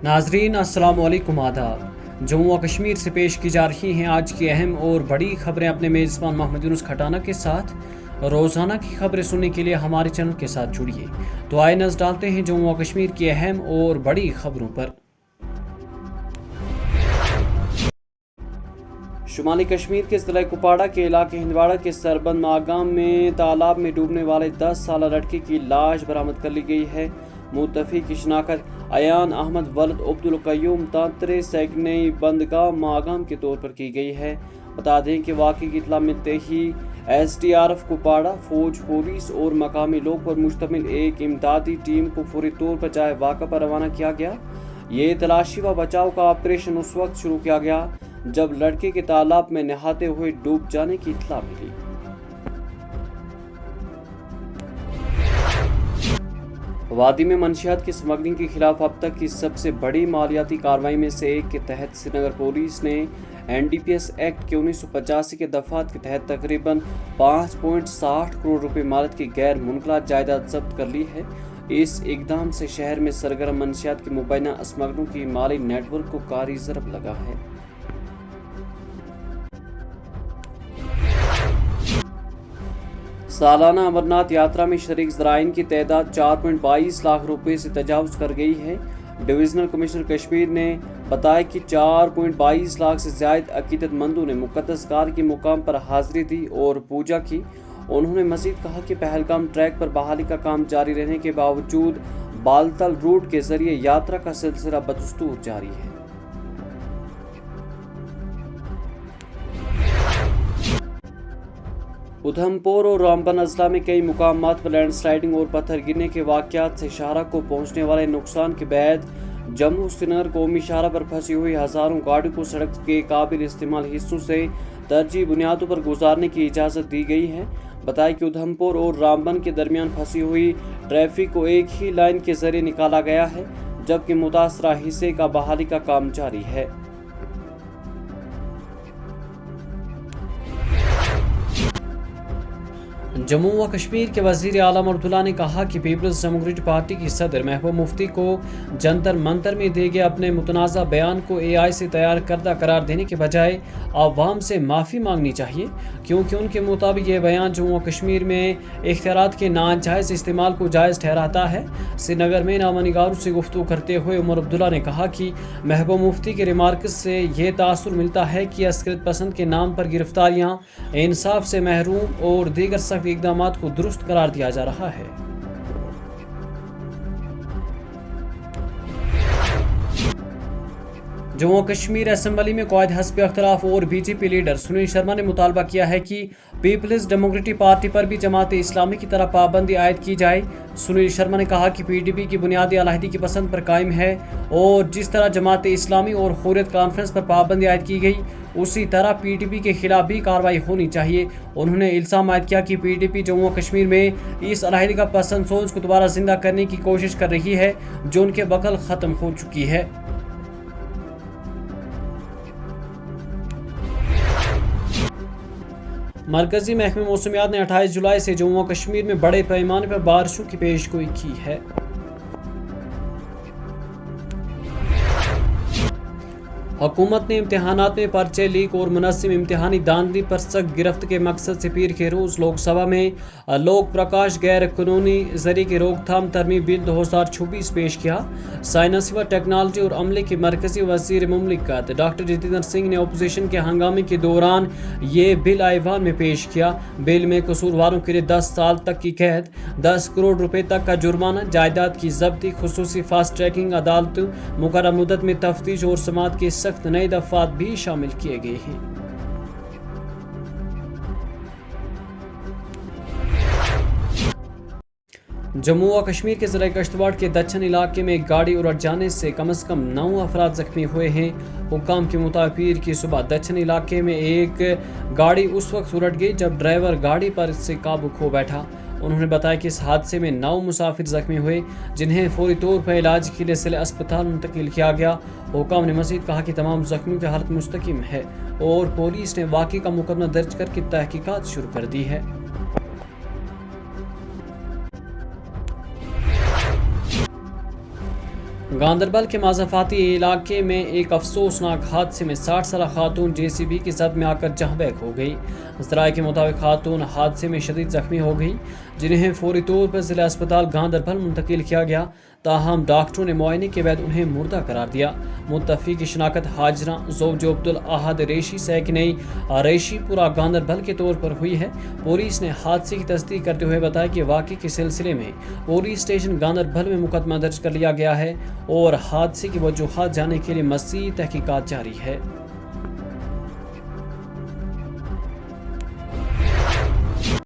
नाजरीन अस्सलाम वालेकुम आदाब। जम्मू व कश्मीर से पेश की जा रही हैं आज की अहम और बड़ी खबरें अपने मेज़बान मोहम्मद यूनुस खटाना के साथ। रोज़ाना की खबरें सुनने के लिए हमारे चैनल के साथ जुड़िए। तो आइए नज़र डालते हैं जम्मू व कश्मीर की अहम और बड़ी खबरों पर। शुमाली कश्मीर के ज़िला कुपवाड़ा के इलाके हिंदवाड़ा के सरबंद मागाम में तालाब में डूबने वाले 10 साल लड़के की लाश बरामद कर ली गई है। मुतफी की शनाख्त अयान अहमद वलद अब्दुल कयूम तांतरे सैगने बंदगाह मागाम के तौर पर की गई है। बता दें कि वाक़ई की इत्तला मिलते ही SDRF कुपवाड़ा, फौज, पुलिस और मकामी लोग पर मुश्तमिल एक इमदादी टीम को फौरी तौर पर जाए वाक़ा पर रवाना किया गया। ये तलाशी व बचाव का ऑपरेशन उस वक्त शुरू किया गया जब लड़के के तालाब में नहाते हुए डूब जाने की इत्तला मिली। वादी में मंशियात की स्मगलिंग के खिलाफ अब तक की सबसे बड़ी मालियाती कार्रवाई में से एक के तहत श्रीनगर पुलिस ने NDPS एक्ट के 1985 के दफात के तहत तकरीबन 5.60 करोड़ रुपए मालियत की गैर मुनकला जायदाद जब्त कर ली है। इस इकदाम से शहर में सरगर्म मंशियात की मुबैना स्मगलों की माली नेटवर्क को कारी ज़रब लगा है। सालाना अमरनाथ यात्रा में शरीक ज़राइन की तादाद 4.22 लाख रुपए से तजावुज़ कर गई है। डिविजनल कमिश्नर कश्मीर ने बताया कि 4.22 लाख से ज़्यादा अकीदतमंदों ने मुक़द्दस गार के मुकाम पर हाज़िरी दी और पूजा की। उन्होंने मज़ीद कहा कि पहलगाम ट्रैक पर बहाली का काम जारी रहने के बावजूद बालतल रूट के ज़रिए यात्रा का सिलसिला बदस्तूर जारी है। उधमपुर और रामबन अजला में कई मुकामात पर लैंडस्लाइडिंग और पत्थर गिरने के वाक़यात से शाहरा को पहुंचने वाले नुकसान के बाद जम्मू श्रीनगर कौमी शाहरा पर फंसी हुई हज़ारों गाड़ियों को सड़क के काबिल इस्तेमाल हिस्सों से तरजीही बुनियादों पर गुजारने की इजाज़त दी गई है। बताया कि उधमपुर और रामबन के दरमियान फंसी हुई ट्रैफिक को एक ही लाइन के जरिए निकाला गया है, जबकि मुतासरा हिस्से का बहाली का काम जारी है। जम्मू व कश्मीर के वज़ीर आलम अब्दुल्ला ने कहा कि पीपल्स डेमोक्रेटिक पार्टी की सदर महबूब मुफ्ती को जंतर मंतर में दिए गए अपने मुतनाज़ा बयान को AI से तैयार करदा करार देने के बजाय आवाम से माफ़ी मांगनी चाहिए, क्योंकि उनके मुताबिक ये बयान जम्मू व कश्मीर में इख्तियारात के नाजायज़ इस्तेमाल को जायज़ ठहराता है। श्रीनगर में नामनिगारों से गुफ्तगू करते हुए उमर अब्दुल्ला ने कहा कि महबूब मुफ्ती के रिमार्क्स से ये तासुर मिलता है कि अस्करियत पसंद के नाम पर गिरफ्तारियाँ, इंसाफ से महरूम और दीगर सख्त इक़दामात को दुरुस्त करार दिया जा रहा है। जम्मू कश्मीर असेंबली में क़ायद हस्ब इख्तिलाफ और BJP लीडर सुनील शर्मा ने मुतालबा किया है कि पीपल्स डेमोक्रेटिक पार्टी पर भी जमात इस्लामी की तरह पाबंदी आयद की जाए। सुनील शर्मा ने कहा कि PDP की बुनियादी अलहदी की पसंद पर कायम है और जिस तरह जमात इस्लामी और हुर्रियत कॉन्फ्रेंस पर पाबंदी आयद की गई, उसी तरह PDP के खिलाफ भी कार्रवाई होनी चाहिए। उन्होंने इल्ज़ाम आयद किया कि PDP जम्मू कश्मीर में इस अलहदी का पसंद सोच को दोबारा जिंदा करने की कोशिश कर रही है जो उनके बगल ख़त्म हो चुकी है। मरकजी महकमे मौसमियात ने 28 जुलाई से जम्मू कश्मीर में बड़े पैमाने पर बारिशों की पेशगोई की है। हुकूमत ने इम्तहानात में पर्चे लीक और मुनज़्ज़म इम्तहानी धांधली पर सख्त गिरफ्त के मकसद से पीर के रोज़ लोकसभा में लोक प्रकाश गैर कानूनी ज़रिए की रोकथाम तरमीम बिल 2024 पेश किया। साइंस व टेक्नोलॉजी और अमले के मरकजी वज़ीर मुमलिकत डॉक्टर जितेंद्र सिंह ने अपोजिशन के हंगामे के दौरान ये बिल ऐवान में पेश किया। बिल में कसूरवारों के लिए 10 साल तक की कैद, 10 करोड़ रुपए तक का जुर्माना, जायदाद की जब्ती, खुसूसी फास्ट ट्रैकिंग अदालतों, मुकर्रर मुद्दत में तफ्तीश और समात के सख्त नए दफात भी शामिल किए गए हैं। जम्मू व कश्मीर के ज़िला किश्तवाड़ के दक्षिण इलाके में एक गाड़ी उलट जाने से कम से कम 9 अफराद जख्मी हुए हैं। हुक्काम के मुताबिक पीर की सुबह दक्षिण इलाके में एक गाड़ी उस वक्त उलट गई जब ड्राइवर गाड़ी पर से काबू खो बैठा। उन्होंने बताया कि इस हादसे में 9 मुसाफिर जख्मी हुए, जिन्हें फौरी तौर पर इलाज के लिए जिला अस्पताल मुंतकिल किया गया। हुक्काम ने मज़ीद कहा कि तमाम जख्मियों की हालत मुस्तकिम है और पुलिस ने वाक़ई का मुकदमा दर्ज करके तहकीकात शुरू कर दी है। گاندربل کے مضافاتی علاقے میں ایک افسوسناک حادثے میں 60 سالہ خاتون JCB کی زد میں آ کر جہاں بحق ہو گئی۔ ذرائع کے مطابق خاتون حادثے میں شدید زخمی ہو گئی، جنہیں فوری طور پر ضلع اسپتال گاندربل منتقل کیا گیا، تاہم ڈاکٹروں نے معائنے کے بعد انہیں مردہ قرار دیا۔ متوفی کی شناخت حاجرہ زوج عبدالاحد ریشی سیکنئی ریشی پورہ گاندربل کے طور پر ہوئی ہے۔ پولیس نے حادثے کی تصدیق کرتے ہوئے بتایا کہ واقعے کے سلسلے میں پولیس اسٹیشن گاندربل میں مقدمہ درج کر لیا گیا ہے اور حادثے کی وجوہات جاننے کے لیے مزید تحقیقات جاری ہے۔